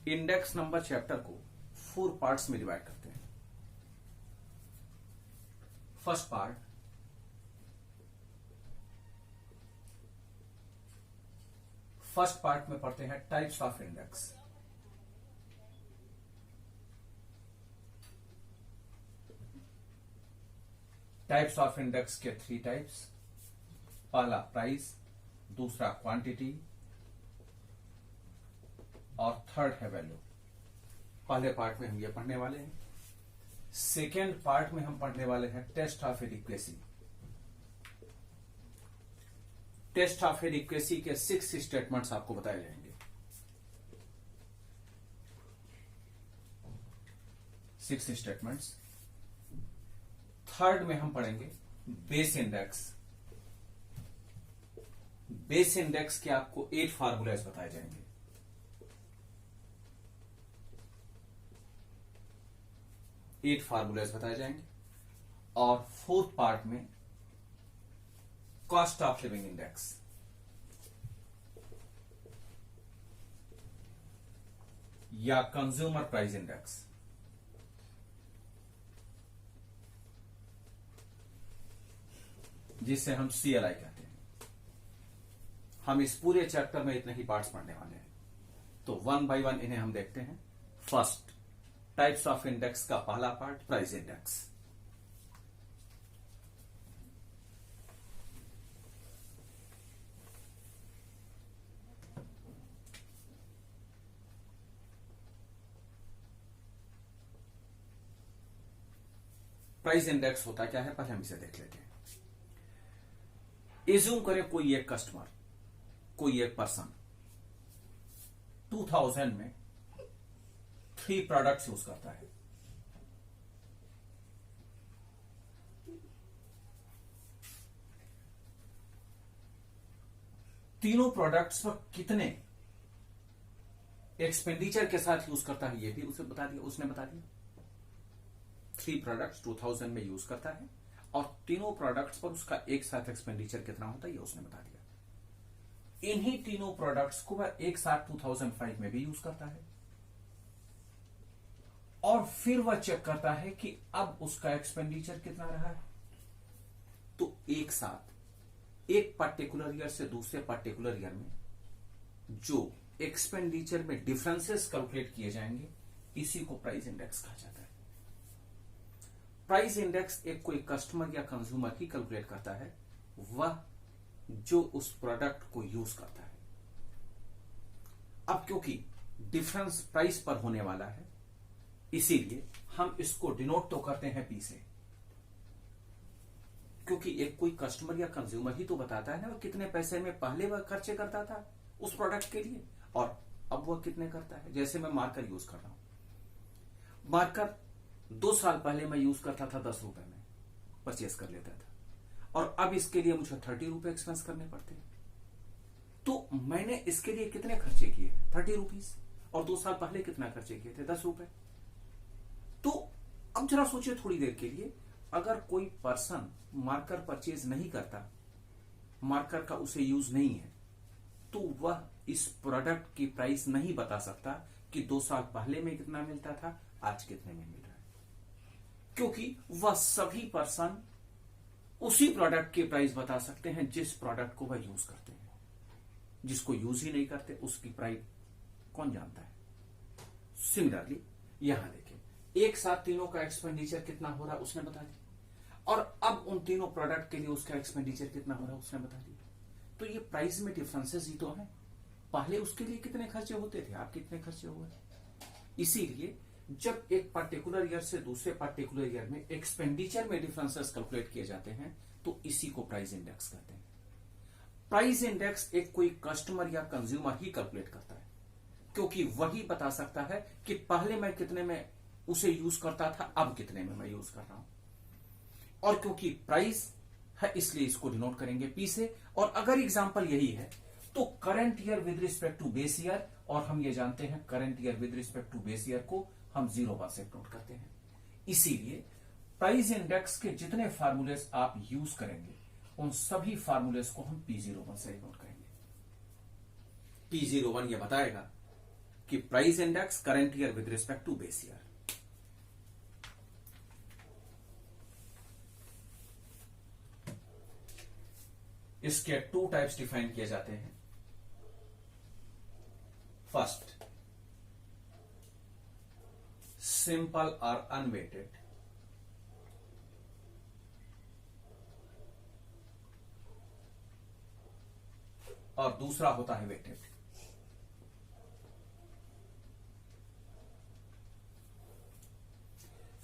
Index number chapter को 4 parts में divide करते हैं। फर्स्ट पार्ट में पढ़ते हैं types of index. Types of index के 3 टाइप्स, पहला प्राइस, दूसरा क्वांटिटी और थर्ड है वैल्यू। पहले पार्ट में हम ये पढ़ने वाले हैं। सेकेंड पार्ट में हम पढ़ने वाले हैं test of adequacy. Test of adequacy के 6 स्टेटमेंट्स आपको बताए जाएंगे। 6 स्टेटमेंट्स। थर्ड में हम पढ़ेंगे बेस इंडेक्स। बेस इंडेक्स के आपको 8 फार्मूलाज बताए जाएंगे। और फोर्थ पार्ट में कॉस्ट ऑफ लिविंग इंडेक्स। या कंज्यूमर प्राइस इंडेक्स। जिसे हम CLI कहते हैं। हम इस पूरे चैप्टर में इतने ही पार्ट्स पढ़ने वाले हैं, तो 1 बाय 1 इन्हें हम देखते हैं। फर्स्ट, टाइप्स ऑफ इंडेक्स का पहला part, price index. Price index होता क्या है, पहले हम इसे देख लेते हैं। एज्यूम करें कोई एक कस्टमर, कोई एक पर्सन 2000 में 3 प्रोडक्ट्स यूज करता है। तीनों प्रोडक्ट्स पर कितने एक्सपेंडिचर के साथ यूज करता है, यह भी उसने बता दिया। 3 प्रोडक्ट्स 2000 में यूज करता है और तीनों प्रोडक्ट्स पर उसका एक साथ एक्सपेंडिचर कितना होता है, ये उसने बता दिया। इन्हीं तीनों प्रोडक्ट्स को वह एक साथ 2005 में भी यूज करता है और फिर वह चेक करता है कि अब उसका एक्सपेंडिचर कितना रहा है। तो एक साथ एक पर्टिकुलर ईयर से दूसरे पर्टिकुलर ईयर में जो एक्सपेंडिचर में डिफरेंसेस कैलकुलेट किए जाएंगे, इसी को प्राइस इंडेक्स कहा जाता है। प्राइस इंडेक्स एक कोई कस्टमर या कंज्यूमर ही कैलकुलेट करता है, वह जो उस प्रोडक्ट को यूज करता है। अब क्योंकि डिफरेंस प्राइस पर होने वाला है, इसीलिए हम इसको डिनोट तो करते हैं P से, क्योंकि एक कोई कस्टमर या कंज्यूमर ही तो बताता है ना वो कितने पैसे में पहले वह खर्चे करता था उस प्रोडक्ट के लिए और अब वह कितने करता है। जैसे मैं मार्कर यूज कर रहा हूं, मार्कर 2 साल पहले मैं यूज करता था 10 रुपए में परचेस कर लेता था और अब इसके लिए मुझे 30 रुपए एक्सपेंस करने पड़ते हैं। तो मैंने इसके लिए कितने खर्चे किए, 30 रुपीज, और 2 साल पहले कितना खर्चे किए थे, 10 रुपए। तो अब जरा सोचिए थोड़ी देर के लिए, अगर कोई पर्सन मार्कर परचेज नहीं करता, मार्कर का उसे यूज नहीं है, तो वह इस प्रोडक्ट की प्राइस नहीं बता सकता कि 2 साल पहले में कितना मिलता था, आज कितने में मिल रहा है, क्योंकि वह सभी पर्सन उसी प्रोडक्ट की प्राइस बता सकते हैं जिस प्रोडक्ट को वह यूज करते हैं। जिसको यूज ही नहीं करते उसकी प्राइस कौन जानता है। सिमिलरली यहां देखें, एक साथ तीनों का एक्सपेंडिचर कितना हो रहा है उसने बता दिया और अब उन तीनों प्रोडक्ट के लिए उसका एक्सपेंडिचर कितना हो रहा है उसने बता दिया। तो ये प्राइस में डिफरेंसेस ही तो है। पहले उसके लिए कितने खर्चे होते थे, आप कितने खर्चे हुए। इसीलिए जब एक पर्टिकुलर ईयर से दूसरे पर्टिकुलर ईयर में एक्सपेंडिचर में डिफरेंसेस कैलकुलेट किए जाते हैं, तो इसी को प्राइस इंडेक्स कहते हैं। प्राइस इंडेक्स एक कोई कस्टमर या कंज्यूमर ही कैलकुलेट करता है, क्योंकि वही बता सकता है कि पहले मैं कितने में उसे यूज करता था, अब कितने में मैं यूज कर रहा हूं। और क्योंकि प्राइस है इसलिए इसको डिनोट करेंगे P से। और अगर एग्जांपल यही है तो current year with respect to base year, और हम ये जानते हैं current year with respect to base year को हम 0 से नोट करते हैं। इसीलिए प्राइस इंडेक्स के जितने फार्मूलेस आप यूज करेंगे उन सभी फार्मूलेस को हम P01 से नोट करेंगे। P01 ये बताएगा कि price index current year with respect to base year. इसके टू टाइप्स डिफाइन किए जाते हैं। फर्स्ट, सिंपल और अनवेटेड, और दूसरा होता है वेटेड।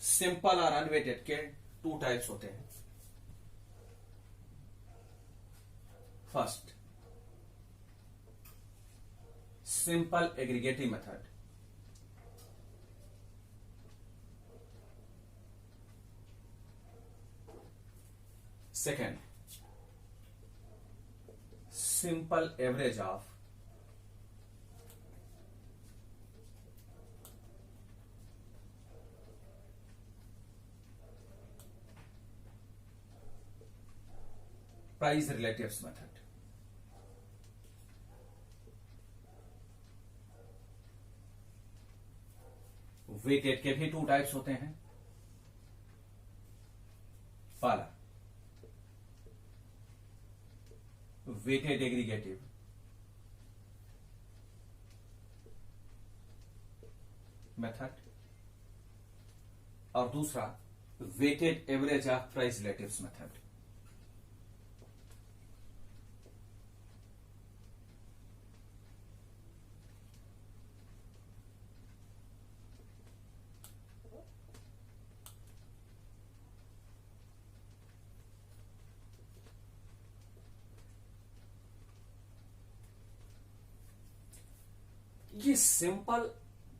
सिंपल और अनवेटेड के टू टाइप्स होते हैं। First, simple aggregative method. Second, simple average of price relatives method. Weighted के भी टू टाइप्स होते हैं। पहला, वेटेड एग्रीगेटिव, मेथड, और दूसरा weighted average of price relatives method. ये सिंपल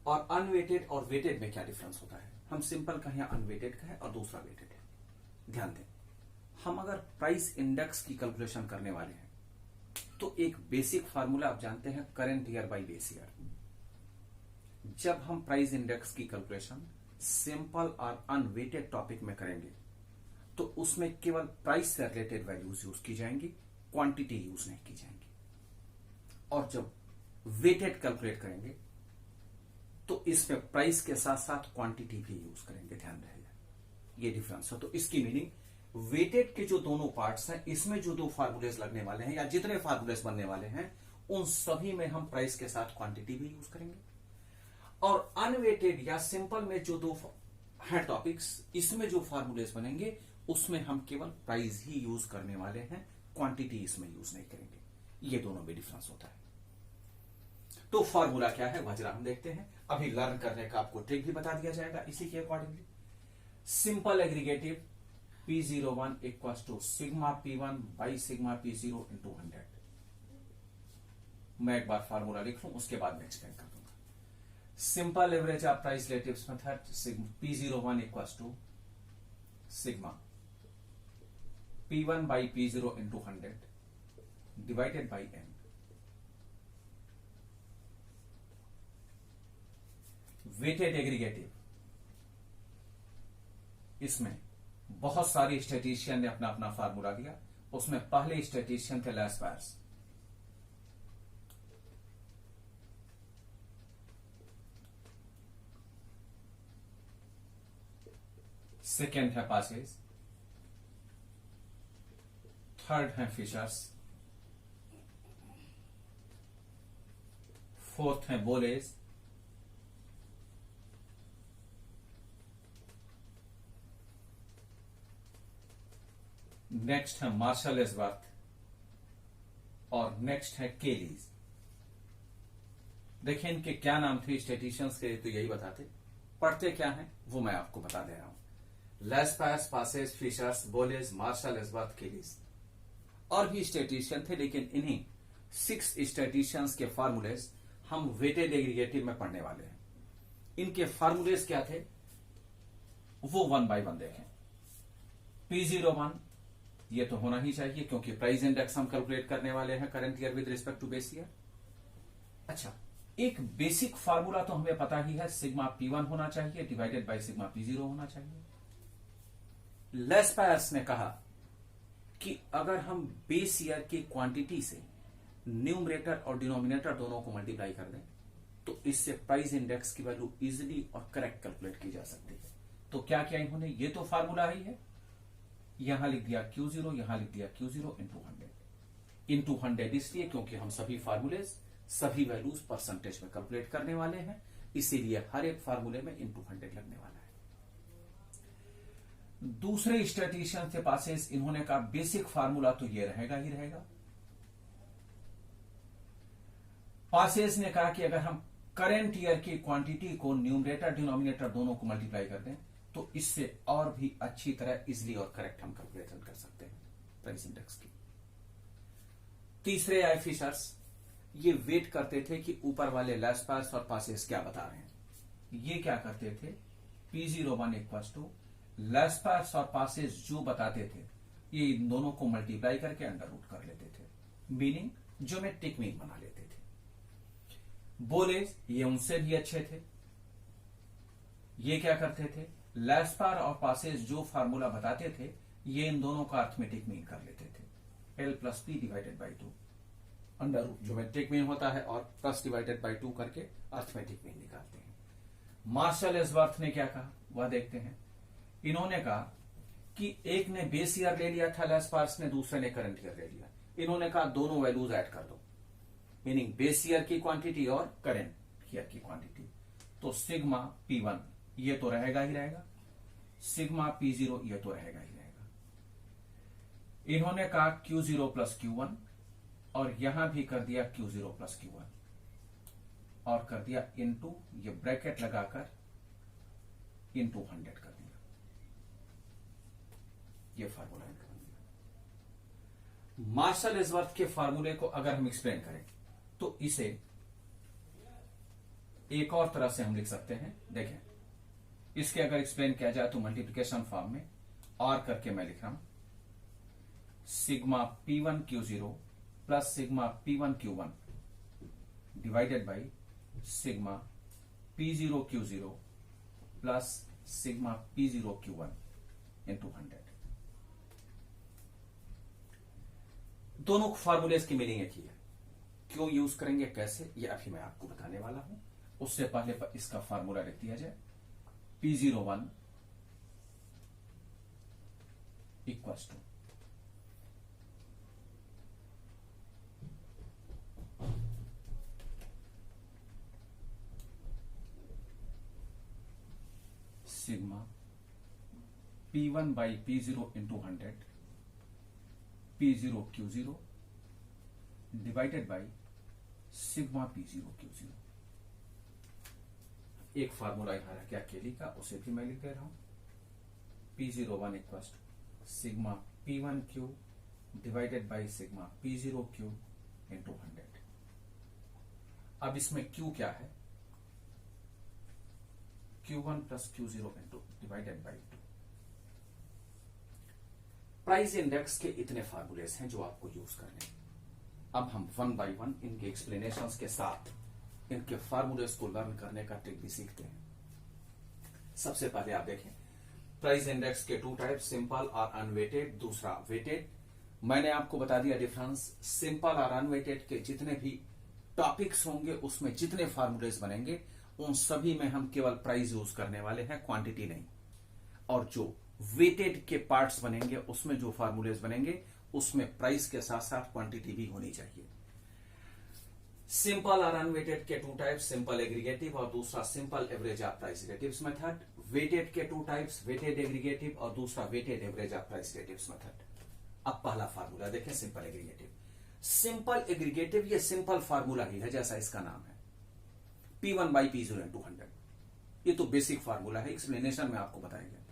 और अनवेटेड और वेटेड में क्या डिफरेंस होता है? हम सिंपल कहें या अनवेटेड कहें और दूसरा वेटेड है। ध्यान दें, हम अगर प्राइस इंडेक्स की कैलकुलेशन करने वाले हैं तो एक बेसिक फार्मूला आप जानते हैं, current year by base year. जब हम प्राइस इंडेक्स की कैलकुलेशन सिंपल और अनवेटेड टॉपिक में करेंगे तो उसमें केवल प्राइस से रिलेटेड वैल्यूज यूज की जाएंगी, क्वांटिटी यूज नहीं की जाएंगी। और जब वेटेड कैलकुलेट करेंगे तो इसमें प्राइस के साथ साथ क्वांटिटी भी यूज करेंगे। ध्यान रहेगा, ये डिफरेंस है। तो इसकी मीनिंग, वेटेड के जो दोनों पार्ट्स हैं, इसमें जो दो फार्मूलेस लगने वाले हैं या जितने फार्मूलेस बनने वाले हैं, उन सभी में हम प्राइस के साथ क्वांटिटी भी यूज करेंगे। और अनवेटेड या सिंपल में जो दो है टॉपिक्स, इसमें जो फार्मूलेस बनेंगे उसमें हम केवल प्राइस ही यूज करने वाले हैं, क्वांटिटी इसमें यूज नहीं करेंगे। ये दोनों में डिफरेंस होता है। तो फॉर्मूला क्या है वह जरा हम देखते हैं। अभी लर्न करने का आपको ट्रिक भी बता दिया जाएगा इसी के accordingly. Simple aggregative P01 equal to sigma P1 by sigma P0 into 100। मैं एक बार फॉर्मूला लिख लूं, उसके बाद में एक्सप्लेन कर दूंगा। Simple average of price relatives method P01 equal to sigma P1 by P0 into 100 divided by n। वेटेड एग्रीगेटिव, इसमें बहुत सारी स्टैटिस्टिशियन ने अपना अपना फार्मूला दिया। उसमें पहले स्टैटिस्टिशियन थे लैस पायर्स, सेकेंड है पासेज, थर्ड है फिशर्स, फोर्थ है बोलेज, नेक्स्ट है मार्शल एसवर्थ, और नेक्स्ट है केलीज। देखिए इनके क्या नाम थे स्टैटिस्टिशियंस के, तो यही बताते। पढ़ते क्या हैं वो मैं आपको बता दे रहा हूं। Lace pierce, Passage, fishers, बोलेज, martial एसवर्थ, केलीज। और भी स्टैटिस्टिशियन थे, लेकिन इन्हीं 6 स्टैटिस्टिशियंस के फार्मूलेस हम वेटेड एग्रीगेटिव में पढ़ने वाले हैं। इनके फार्मूलेस क्या थे वो 1 बाय 1 देखें। P01 ये तो होना ही चाहिए क्योंकि प्राइस इंडेक्स हम कैलकुलेट करने वाले हैं current year with respect to base year. अच्छा, एक बेसिक फार्मूला तो हमें पता ही है, सिग्मा P1 होना चाहिए डिवाइडेड बाय सिग्मा P0 होना चाहिए। लेस पायर्स ने कहा कि अगर हम बेस ईयर की क्वांटिटी से न्यूमरेटर और डिनोमिनेटर दोनों को मल्टीप्लाई कर दें तो इससे प्राइस इंडेक्स की वैल्यू इजीली और करेक्ट कैलकुलेट की जा सकती है। तो क्या किया इन्होंने, ये तो फार्मूला ही है, यहां लिख दिया Q0, यहां लिख दिया Q0 इंटू 100 इसलिए क्योंकि हम सभी फार्मूले सभी वैल्यूज परसेंटेज में कैलकुलेट करने वाले हैं, इसीलिए हर एक फार्मूले में इंटू 100 लगने वाला है। दूसरे स्टैटिस्टिशियन के पास इन्होंने कहा बेसिक फार्मूला तो ये रहेगा ही रहेगा। पासेस ने कहा कि अगर हम करेंट ईयर की क्वांटिटी को न्यूमरेटर डिनोमिनेटर दोनों को मल्टीप्लाई कर दें तो इससे और भी अच्छी तरह इजिली और करेक्ट हम कैलकुलेशन कर सकते हैं प्राइस इंडेक्स की। तीसरे आई फिशर्स ये वेट करते थे कि ऊपर वाले लेस पास और पासेस क्या बता रहे हैं। ये क्या करते थे, P01 इक्वल टू लेस पास और पासेस जो बताते थे ये इन दोनों को मल्टीप्लाई करके अंडर रूट कर लेते थे, मीनिंग ज्योमेट्रिक मीन बना लेते थे। बोले ये उनसे भी अच्छे थे। ये क्या करते थे, लेस पार और पासेस जो फार्मूला बताते थे ये इन दोनों का अर्थमेटिक मीन कर लेते थे, L plus P divided by 2 under root geometric mean होता है और प्लस डिवाइडेड बाई 2 करके अर्थमेटिक मीन निकालते हैं। मार्शल एसवर्थ ने क्या कहा वह देखते हैं। इन्होंने कहा कि एक ने बेस ईयर ले लिया था लेस पार्स ने, दूसरे ने करंट ईयर ले लिया। इन्होंने कहा दोनों वैल्यूज ऐड कर दो, मीनिंग बेस ईयर की क्वांटिटी और करंट ईयर की क्वांटिटी। तो सिग्मा P1 ये तो रहेगा ही रहेगा, सिग्मा P0 ये तो रहेगा ही रहेगा। इन्होंने कहा Q0 प्लस Q1 और यहां भी कर दिया Q0 प्लस Q1 और कर दिया इनटू ये ब्रैकेट लगाकर इनटू 100 कर दिया। ये फार्मूला इनका बन गया। मार्शल एसवर्थ के फार्मूले को अगर हम एक्सप्लेन करें तो इसे एक और तरह से हम लिख सकते हैं। देखें, इसके अगर एक्सप्लेन किया जाए तो मल्टीप्लिकेशन फॉर्म में और करके मैं लिख रहा हूं sigma P1 Q0 plus sigma P1 Q1 divided by sigma P0 Q0 plus sigma P0 Q1 into 100। दोनों फार्मूलेस की मीनिंग एक ही है। क्यों यूज करेंगे, कैसे, ये अभी मैं आपको बताने वाला हूं। उससे पहले इसका फार्मूला लिख दिया जाए, P01 equals to sigma P1 by P0 into 100 P0 Q0 divided by sigma P0 Q0। एक फार्मूला यहां रह गया अकेली का, उसे भी मैं लिख दे रहा हूं P01 equals to sigma P1 Q divided by sigma P0 Q इंटू 100। अब इसमें Q क्या है, Q1 plus Q0 into divided by 2। Price index के इतने फार्मूलेस हैं जो आपको यूज करने। अब हम वन बाय वन इनके एक्सप्लेनेशंस के साथ इनके फार्मूलेस को लर्न करने का ट्रिक भी सीखते हैं। सबसे पहले आप देखें, प्राइस इंडेक्स के 2 टाइप, सिंपल और अनवेटेड, दूसरा वेटेड। मैंने आपको बता दिया डिफरेंस। सिंपल और अनवेटेड के जितने भी टॉपिक्स होंगे उसमें जितने फार्मूलेस बनेंगे उन सभी में हम केवल प्राइस यूज करने वाले हैं, क्वांटिटी नहीं। और जो वेटेड के पार्ट्स बनेंगे उसमें जो फार्मूलेस बनेंगे उसमें प्राइस के साथ साथ क्वांटिटी भी होनी चाहिए। सिंपल और अनवेटेड के 2 टाइप्स, सिंपल एग्रीगेटिव और दूसरा simple average of price relatives method. Weighted के 2 टाइप्स, वेटेड एग्रीगेटिव और दूसरा weighted average of price relatives method. अब पहला फार्मूला देखें, सिंपल एग्रीगेटिव। सिंपल एग्रीगेटिव ये सिंपल फार्मूला ही है जैसा इसका नाम है, P1 बाई P0 इंटू 100। ये तो बेसिक फार्मूला है, एक्सप्लेनेशन में आपको बताएंगे।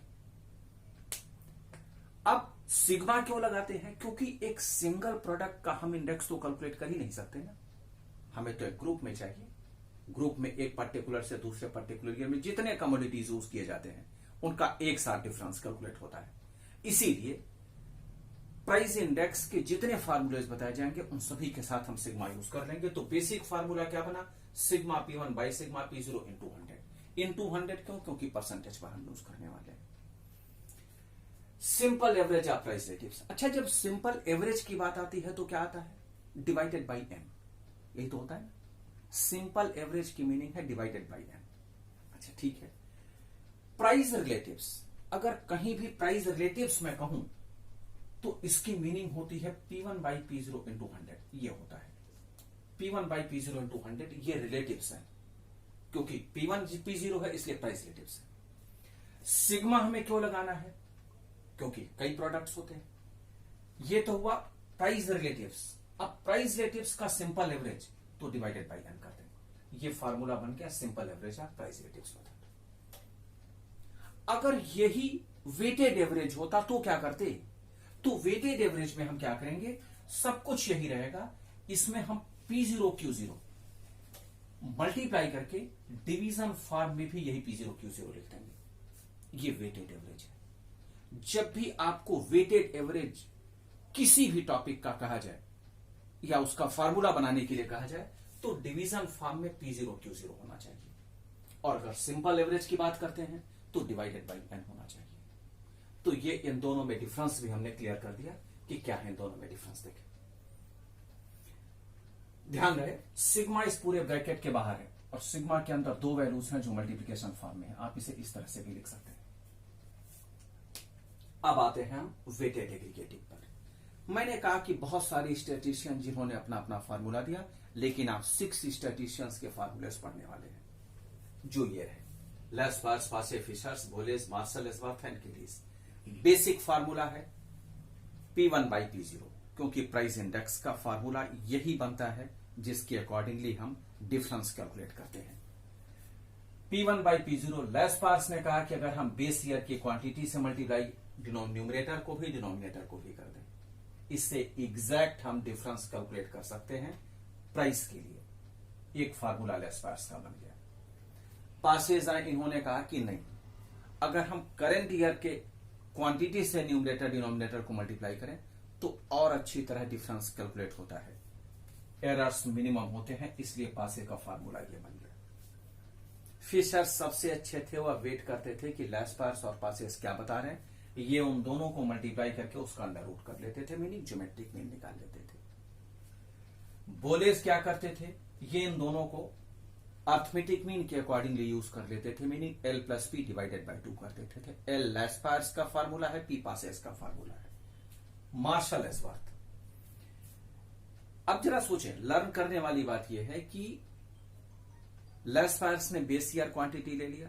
अब सिग्मा क्यों लगाते हैं, क्योंकि एक सिंगल प्रोडक्ट का हम इंडेक्स तो कैलकुलेट कर ही नहीं सकते ना, हमें तो एक ग्रुप में चाहिए। ग्रुप में एक पर्टिकुलर से दूसरे पर्टिकुलर ईयर में जितने कमोडिटीज यूज किए जाते हैं उनका एक साथ डिफरेंस कैलकुलेट होता है। इसीलिए प्राइस इंडेक्स के जितने फार्मूलेज बताए जाएंगे उन सभी के साथ हम सिग्मा यूज कर लेंगे। तो बेसिक फार्मूला क्या बना, sigma P1 by sigma P0 into 100। Into 100 क्यों, क्योंकि परसेंटेज पर हम यूज करने वाले हैं। Simple average of price relatives. अच्छा, जब सिंपल एवरेज की बात आती है तो क्या आता है, डिवाइडेड बाई m, यही तो होता है ना। सिंपल एवरेज की मीनिंग है डिवाइडेड बाई एन। अच्छा ठीक है। प्राइस रिलेटिव्स, अगर कहीं भी प्राइस रिलेटिव्स में कहूं तो इसकी मीनिंग होती है P1 बाई P0 इंटू 100। ये होता है P1 बाई P0 इंटू 100, ये रिलेटिव्स है क्योंकि P1 P0 है इसलिए प्राइस रिलेटिव्स है। सिग्मा हमें क्यों लगाना है? क्योंकि कई प्रोडक्ट्स होते हैं। ये तो हुआ प्राइस रिलेटिव्स। अब प्राइस रिलेटिव्स का सिंपल एवरेज तो डिवाइडेड बाई एन कर देंगे। ये फार्मूला बन गया simple average of price relatives method. अगर यही वेटेड एवरेज होता तो क्या करते? तो वेटेड एवरेज में हम क्या करेंगे, सब कुछ यही रहेगा, इसमें हम P0 Q0 मल्टीप्लाई करके डिवीजन फॉर्म में भी यही P0 Q0 लिख देंगे। ये वेटेड एवरेज है। जब भी आपको वेटेड एवरेज किसी भी टॉपिक का कहा जाए या उसका फार्मूला बनाने के लिए कहा जाए तो डिवीजन फॉर्म में P0 Q0 होना चाहिए, और अगर सिंपल एवरेज की बात करते हैं तो डिवाइडेड बाई एन होना चाहिए। तो ये इन दोनों में डिफरेंस भी हमने क्लियर कर दिया कि क्या है इन दोनों में डिफरेंस। देखें, ध्यान रहे सिग्मा इस पूरे ब्रैकेट के बाहर है और सिग्मा के अंदर दो वैल्यूज हैं जो मल्टीप्लिकेशन फॉर्म में है। आप इसे इस तरह से भी लिख सकते हैं। अब आते हैं हम वेटेड एग्रीगेटिव पर। मैंने कहा कि बहुत सारे स्टैटिस्टिशियन जिन्होंने अपना अपना फार्मूला दिया, लेकिन आप 6 स्टैटिस्टिशियंस के फार्मूलेस पढ़ने वाले हैं, जो ये रहे Laspeyres, Paasche, Fisher's, Bowley's, Marshall, Edgeworth and Kelly's. Basic formula है P1 बाई P0, क्योंकि प्राइस इंडेक्स का फार्मूला यही बनता है जिसके अकॉर्डिंगली हम डिफरेंस कैलकुलेट करते हैं। P1 बाई P0 लेस्पर्स ने कहा कि अगर हम बेस ईयर की क्वांटिटी से मल्टीप्लाई न्यूमरेटर को भी डिनोमिनेटर को भी कर दें, इससे एग्जैक्ट हम डिफरेंस कैलकुलेट कर सकते हैं प्राइस के लिए। एक फार्मूला लेस्पर्स का बन गया। पासेज आए, इन्होंने कहा कि नहीं, अगर हम करेंट ईयर के क्वांटिटी से न्यूमरेटर डिनोमिनेटर को मल्टीप्लाई करें तो और अच्छी तरह डिफरेंस कैलकुलेट होता है, एरर्स मिनिमम होते हैं, इसलिए पासे का फार्मूला ये बन गया। फिशर सबसे अच्छे थे, वह वेट करते थे कि लेस्पर्स और पासेस क्या बता रहे हैं, ये उन दोनों को मल्टीप्लाई करके उसका अंडर रूट कर लेते थे, मीनिंग ज्योमेट्रिक मीन निकाल लेते थे। बोलेस क्या करते थे, ये इन दोनों को अर्थमेटिक मीन के अकॉर्डिंगली यूज कर लेते थे, meaning L plus P divided by 2 कर देते थे। L लेस्पर्स का फार्मूला है, P पासेस का फार्मूला है। मार्शल, एस्वर्थ। अब जरा सोचें, लर्न करने वाली बात यह है कि लेस्पर्स ने बेस ईयर क्वांटिटी ले लिया,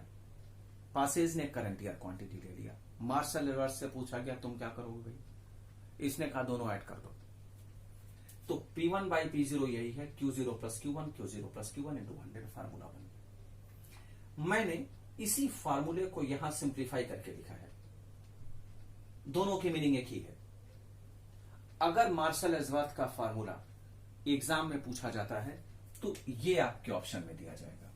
पासेज ने करंट ईयर क्वांटिटी ले लिया। मार्शल एस्वर्थ से पूछा गया तुम क्या करोगे भाई, इसने कहा दोनों ऐड कर दो, तो P1 बाई P0 यही है, Q0 plus Q1, Q0 plus Q1 into 100 formula बन गया। मैंने इसी फार्मूले को यहां सिंप्लीफाई करके लिखा है, दोनों की मीनिंग एक ही है। अगर मार्शल एस्वर्थ का फार्मूला एग्जाम में पूछा जाता है तो ये आपके ऑप्शन में दिया जाएगा,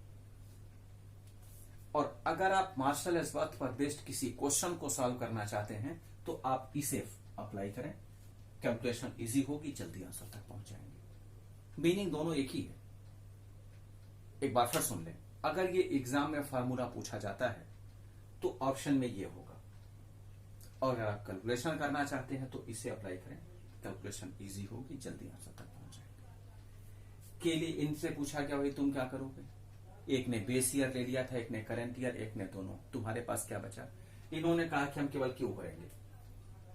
और अगर आप मार्शल एस्वर्थ पर बेस्ड किसी क्वेश्चन को सॉल्व करना चाहते हैं तो आप इसे अप्लाई करें, कैलकुलेशन इजी होगी, जल्दी आंसर तक पहुंच जाएंगे। मीनिंग दोनों एक ही है। एक बार फिर सुन लें, अगर ये एग्जाम में फार्मूला पूछा जाता है तो ऑप्शन में ये होगा, और अगर आप कैलकुलेशन करना चाहते हैं तो इसे अप्लाई करें, कैलकुलेशन इजी होगी, जल्दी आंसर तक पहुंच जाएंगे। के लिए इनसे पूछा गया भाई तुम क्या करोगे, एक ने बेस ईयर ले लिया था, एक ने करंट ईयर, एक ने दोनों, तुम्हारे पास क्या बचा? इन्होंने कहा कि हम केवल क्यू करेंगे,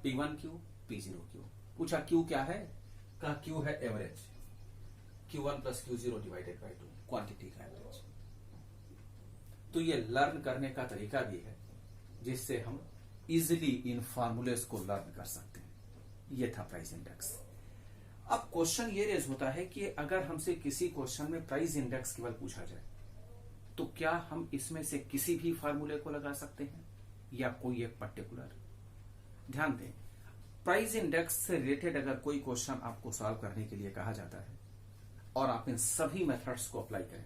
P1 क्यू, P0 क्यू। पूछा क्यू क्या है, कहा क्यू है average, Q1 plus Q0 divided by 2, quantity का एवरेज। तो ये लर्न करने का तरीका भी है जिससे हम इजिली इन फार्मूलेस को लर्न कर सकते हैं। ये था प्राइस इंडेक्स। अब क्वेश्चन ये रेज होता है कि अगर हमसे किसी क्वेश्चन में प्राइस इंडेक्स केवल पूछा जाए तो क्या हम इसमें से किसी भी फार्मूले को लगा सकते हैं या कोई एक पर्टिकुलर? ध्यान दें, प्राइस इंडेक्स से रिलेटेड अगर कोई क्वेश्चन आपको सॉल्व करने के लिए कहा जाता है और आप इन सभी मेथड्स को अप्लाई करें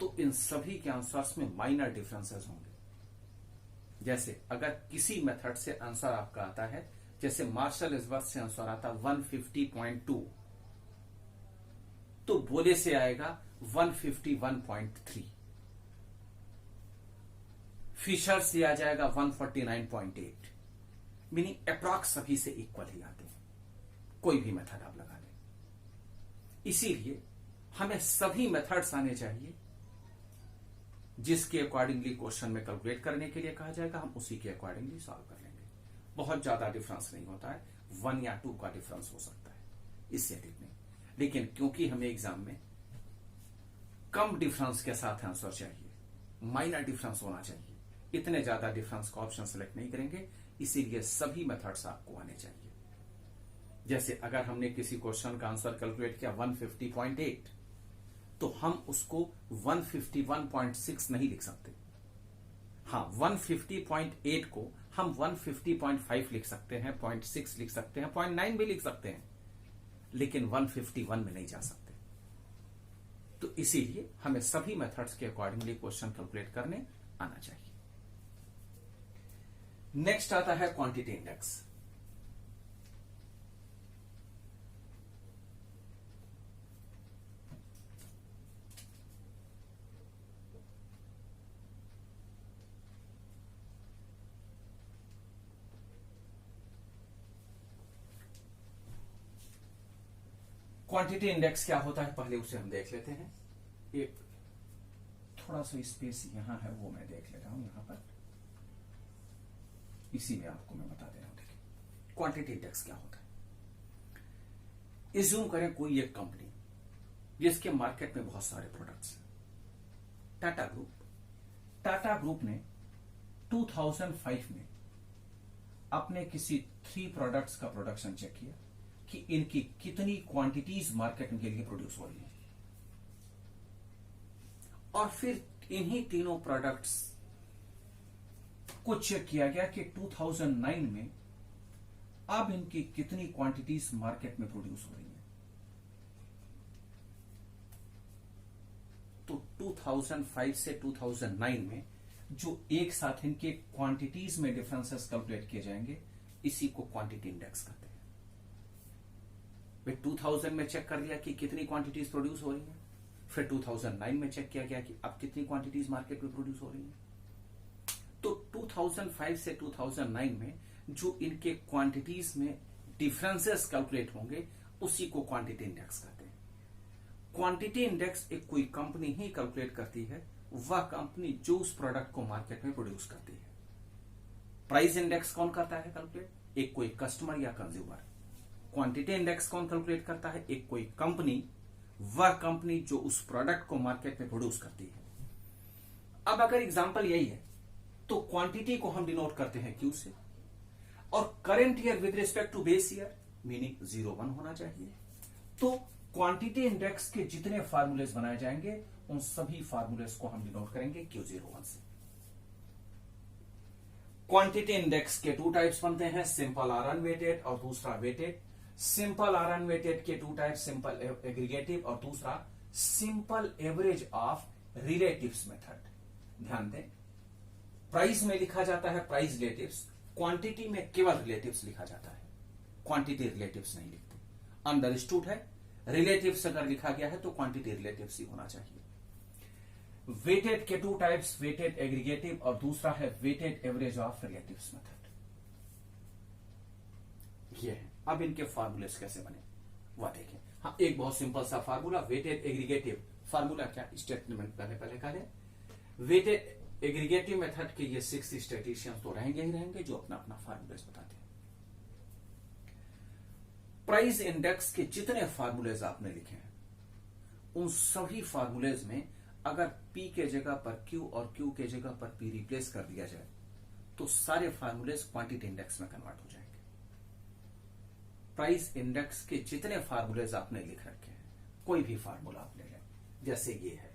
तो इन सभी के आंसर्स में माइनर डिफरेंसेस होंगे। जैसे अगर किसी मेथड से आंसर आपका आता है, जैसे मार्शल एस्वर्थ से आंसर आता 150.2, तो बोले से आएगा 151.3, फिशर से आ जाएगा 149.8, मीनिंग अप्रॉक्स सभी से इक्वल ही आते हैं, कोई भी मेथड आप लगा लें। इसीलिए हमें सभी मेथड्स आने चाहिए जिसके अकॉर्डिंगली क्वेश्चन में कैलकुलेट करने के लिए कहा जाएगा, हम उसी के अकॉर्डिंगली सॉल्व कर लेंगे। बहुत ज्यादा डिफरेंस नहीं होता है, 1 या 2 का डिफरेंस हो सकता है, इससे अधिक नहीं। लेकिन क्योंकि हमें एग्जाम में कम डिफरेंस के साथ आंसर चाहिए, माइनर डिफरेंस होना चाहिए, इतने ज्यादा डिफरेंस का ऑप्शन सेलेक्ट नहीं करेंगे, इसीलिए सभी मेथड्स आपको आने चाहिए। जैसे अगर हमने किसी क्वेश्चन का आंसर कैलकुलेट किया 150.8, तो हम उसको 151.6 नहीं लिख सकते। हाँ, 150.8 को हम 150.5 लिख सकते हैं, 0.6 लिख सकते हैं, 0.9 भी लिख सकते हैं, लेकिन 151 में नहीं जा सकते। तो इसीलिए हमें सभी मेथड्स के अकॉर्डिंगली क्वेश्चन कैलकुलेट करने आना चाहिए। नेक्स्ट आता है क्वांटिटी इंडेक्स। क्वांटिटी इंडेक्स क्या होता है पहले उसे हम देख लेते हैं। एक थोड़ा सा स्पेस यहां है, वो मैं देख लेता हूं यहां पर, इसी में आपको मैं बता दे रहा हूं। देखिए क्वांटिटी इंडेक्स क्या होता है। एज्यूम करें कोई एक कंपनी जिसके मार्केट में बहुत सारे प्रोडक्ट्स हैं, टाटा ग्रुप ने 2005 में अपने किसी 3 प्रोडक्ट्स का प्रोडक्शन चेक किया कि इनकी कितनी क्वांटिटीज मार्केट के लिए प्रोड्यूस हो रही है, और फिर इन्हीं तीनों प्रोडक्ट्स को चेक किया गया कि 2009 में अब इनकी कितनी क्वांटिटीज मार्केट में प्रोड्यूस हो रही है। तो 2005 से 2009 में जो एक साथ इनके क्वांटिटीज में डिफरेंसेस कैलकुलेट किए जाएंगे, इसी को क्वांटिटी इंडेक्स कहते हैं। 2000 में चेक कर लिया कि कितनी क्वांटिटीज प्रोड्यूस हो रही हैं, फिर 2009 में चेक किया गया कि अब कितनी क्वांटिटीज मार्केट में प्रोड्यूस हो रही हैं। तो 2005 से 2009 में जो इनके क्वांटिटीज में डिफरेंसेस कैलकुलेट होंगे, उसी को क्वांटिटी इंडेक्स कहते हैं। क्वांटिटी इंडेक्स एक कोई कंपनी ही कैलकुलेट करती है, वह कंपनी जो उस प्रोडक्ट को मार्केट में प्रोड्यूस करती है। प्राइस इंडेक्स कौन करता है कैलकुलेट? एक कोई कस्टमर या कंज्यूमर। क्वांटिटी इंडेक्स कौन कैलकुलेट करता है? एक कोई कंपनी, वह कंपनी जो उस प्रोडक्ट को मार्केट में प्रोड्यूस करती है। अब अगर एग्जांपल यही है तो क्वांटिटी को हम डिनोट करते हैं क्यू से, और current year with respect to base year meaning 01 होना चाहिए। तो क्वांटिटी इंडेक्स के जितने फार्मूलेस बनाए जाएंगे, उन सभी फार्मूलेस को हम डिनोट करेंगे Q01 से। क्वांटिटी इंडेक्स के 2 टाइप्स बनते हैं, सिंपल आर अनवेटेड और दूसरा वेटेड। सिंपल आर अनवेटेड के 2 टाइप, सिंपल एग्रीगेटिव और दूसरा simple average of relatives method. ध्यान दें, प्राइस में लिखा जाता है प्राइस रिलेटिव्स, क्वांटिटी में केवल रिलेटिव्स लिखा जाता है, क्वांटिटी रिलेटिव्स नहीं लिखते। अंडरस्टूड है? रिलेटिव्स अगर लिखा गया है तो क्वांटिटी रिलेटिव्स ही होना चाहिए। वेटेड के 2 टाइप्स, वेटेड एग्रीगेटिव और दूसरा है weighted average of relatives method. ये है। अब इनके फार्मूलेस कैसे बने वह देखें। हाँ, एक बहुत सिंपल सा फार्मूला, वेटेड एग्रीगेटिव। फार्मूला क्या? स्टेटमेंट पहले करें। वेटेड एग्रीगेटिव मेथड के ये 6 स्टैटिस्टिशियंस तो रहेंगे ही रहेंगे जो अपना अपना फार्मूलेस बताते हैं। प्राइस इंडेक्स के जितने फार्मूलेज आपने लिखे हैं, उन सभी फार्मूलेज में अगर P के जगह पर Q और Q के जगह पर P रिप्लेस कर दिया जाए, तो सारे फार्मूलेज क्वांटिटी इंडेक्स में कन्वर्ट हो जाएंगे। प्राइस इंडेक्स के जितने फार्मूलेज आपने लिख रखे हैं, कोई भी फार्मूला आप ले लें, जैसे ये है,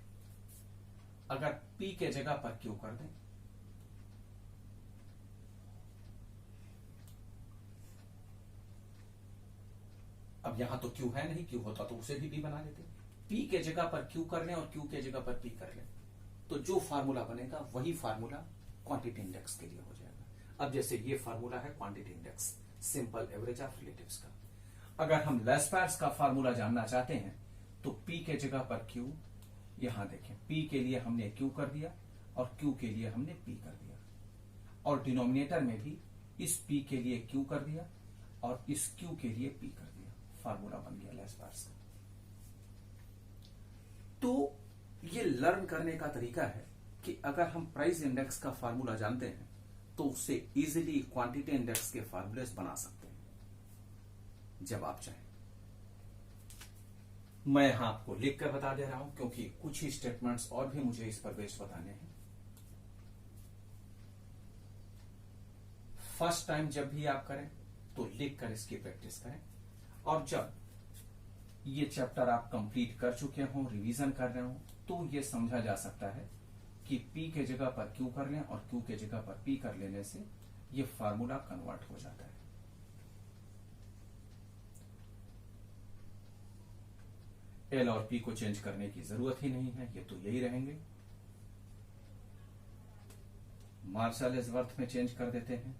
अगर P के जगह पर Q कर दें, अब यहां तो Q है नहीं, Q होता तो उसे भी P बना लेते। P के जगह पर Q कर लें और Q के जगह पर P कर लें, तो जो फार्मूला बनेगा वही फार्मूला क्वांटिटी इंडेक्स के लिए हो जाएगा। अब जैसे ये फार्मूला है quantity index, simple average of relatives का। अगर हम लेस्पैर्स का फार्मूला जानना चाहते हैं तो P के जगह पर Q, यहां देखें P के लिए हमने Q कर दिया और Q के लिए हमने P कर दिया, और डिनोमिनेटर में भी इस P के लिए Q कर दिया और इस Q के लिए P कर दिया। फार्मूला बन गया लेस्पैर्स का। तो ये लर्न करने का तरीका है कि अगर हम प्राइस इंडेक्स का फार्मूला जानते हैं तो उससे इजीली क्वांटिटी इंडेक्स के फार्मूलेस बना सकते हैं जब आप चाहें। मैं यहां आपको लिख कर बता दे रहा हूं क्योंकि कुछ ही स्टेटमेंट्स और भी मुझे इस पर बेस्ड बताने हैं। फर्स्ट टाइम जब भी आप करें तो लिख कर इसकी प्रैक्टिस करें, और जब ये चैप्टर आप कंप्लीट कर चुके हो, रिवीजन कर रहे हो, तो ये समझा जा सकता है कि P के जगह पर Q कर लें और Q के जगह पर P कर लेने से ये फार्मूला कन्वर्ट हो जाता है। L और P को चेंज करने की जरूरत ही नहीं है, ये तो यही रहेंगे। मार्शल एजवर्थ में चेंज कर देते हैं।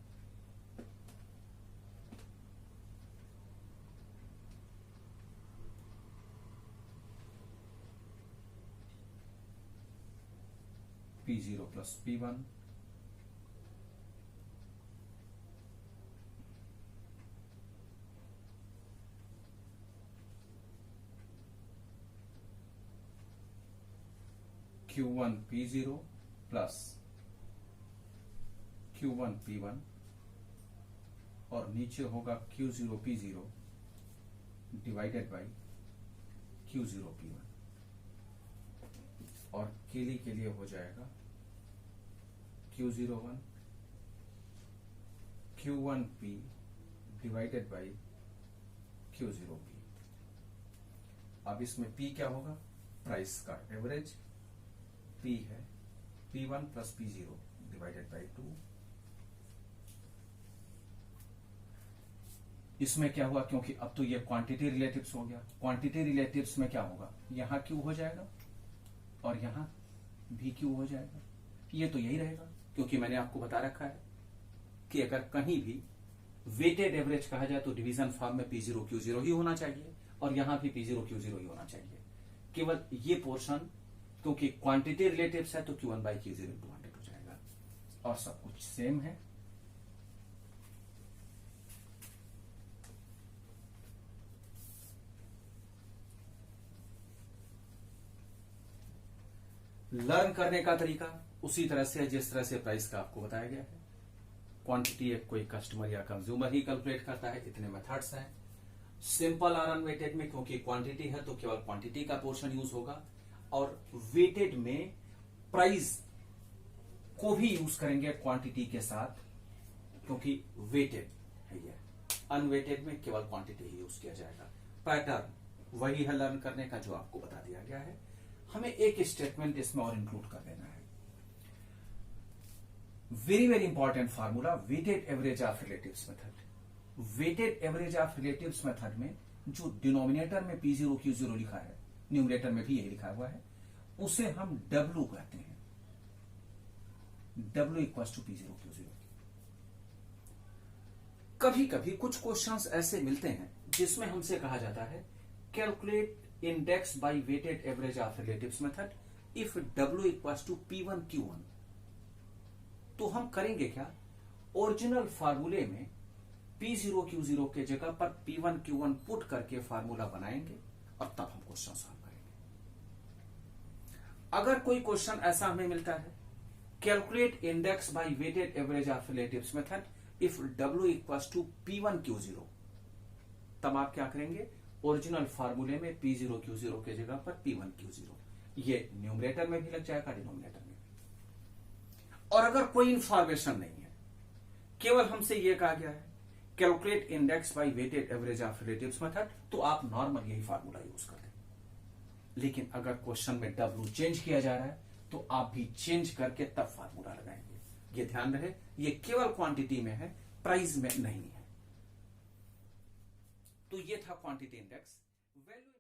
P0 plus P1, Q1 P0 plus Q1 P1, और नीचे होगा Q0 P0 divided by Q0 P1, और केली के लिए हो जाएगा Q01 Q1P divided by Q0P। अब इसमें P क्या होगा? प्राइस का एवरेज। P है P1 plus P0 divided by 2। इसमें क्या हुआ, क्योंकि अब तो ये क्वांटिटी रिलेटिव्स हो गया, क्वांटिटी रिलेटिव्स में क्या होगा, यहां Q हो जाएगा और यहां भी Q हो जाएगा। ये तो यही रहेगा, क्योंकि मैंने आपको बता रखा है कि अगर कहीं भी वेटेड एवरेज कहा जाए तो डिवीजन फॉर्म में P0 Q0 ही होना चाहिए, और यहां भी P0 Q0 ही होना चाहिए। केवल ये पोर्शन क्योंकि क्वांटिटी रिलेटिव्स है तो Q1 बाई Q0 इंटू 100 हो जाएगा, और सब कुछ सेम है। लर्न करने का तरीका उसी तरह से है जिस तरह से प्राइस का आपको बताया गया है। क्वांटिटी एक कोई कस्टमर या कंज्यूमर ही कैलकुलेट करता है, इतने मेथड्स हैं। सिंपल और अनवेटेड में क्योंकि क्वांटिटी है तो केवल क्वांटिटी का पोर्शन यूज होगा, और वेटेड में प्राइस को भी यूज करेंगे क्वांटिटी के साथ, क्योंकि वेटेड है ये। अनवेटेड में केवल क्वांटिटी ही यूज किया जाएगा। पैटर्न वही है लर्न करने का जो आपको बता दिया गया है। हमें एक स्टेटमेंट इसमें और इंक्लूड कर देना है। Very very important formula, weighted average of relatives method. Weighted average of relatives method में जो डिनोमिनेटर में P0 Q0 लिखा है, न्यूमरेटर में भी यही लिखा हुआ है, उसे हम W कहते हैं। W equals to P0 Q0। कभी कभी कुछ क्वेश्चंस ऐसे मिलते हैं जिसमें हमसे कहा जाता है calculate index by weighted average of relatives method if W equals to P1 Q1। तो हम करेंगे क्या, ओरिजिनल फार्मूले में P0 Q0 के जगह पर P1 Q1 पुट करके फार्मूला बनाएंगे और तब हम क्वेश्चन सॉल्व करेंगे। अगर कोई क्वेश्चन ऐसा हमें मिलता है calculate index by weighted average of relatives method if W equals to P1 Q0, तब आप क्या करेंगे, ओरिजिनल फार्मूले में P0 Q0 के जगह पर P1 Q0, ये न्यूमरेटर में भी लग जाएगा, डिनोमिनेटर में भी। और अगर कोई इंफॉर्मेशन नहीं है, केवल हमसे यह कहा गया है calculate index by weighted average of relatives method, तो आप नॉर्मल यही फार्मूला यूज कर दें। लेकिन अगर क्वेश्चन में W चेंज किया जा रहा है तो आप भी चेंज करके तब फार्मूला लगाएंगे। ये ध्यान रहे, ये केवल क्वांटिटी में है, प्राइस में नहीं है। तो ये था क्वांटिटी इंडेक्स। वैल्यू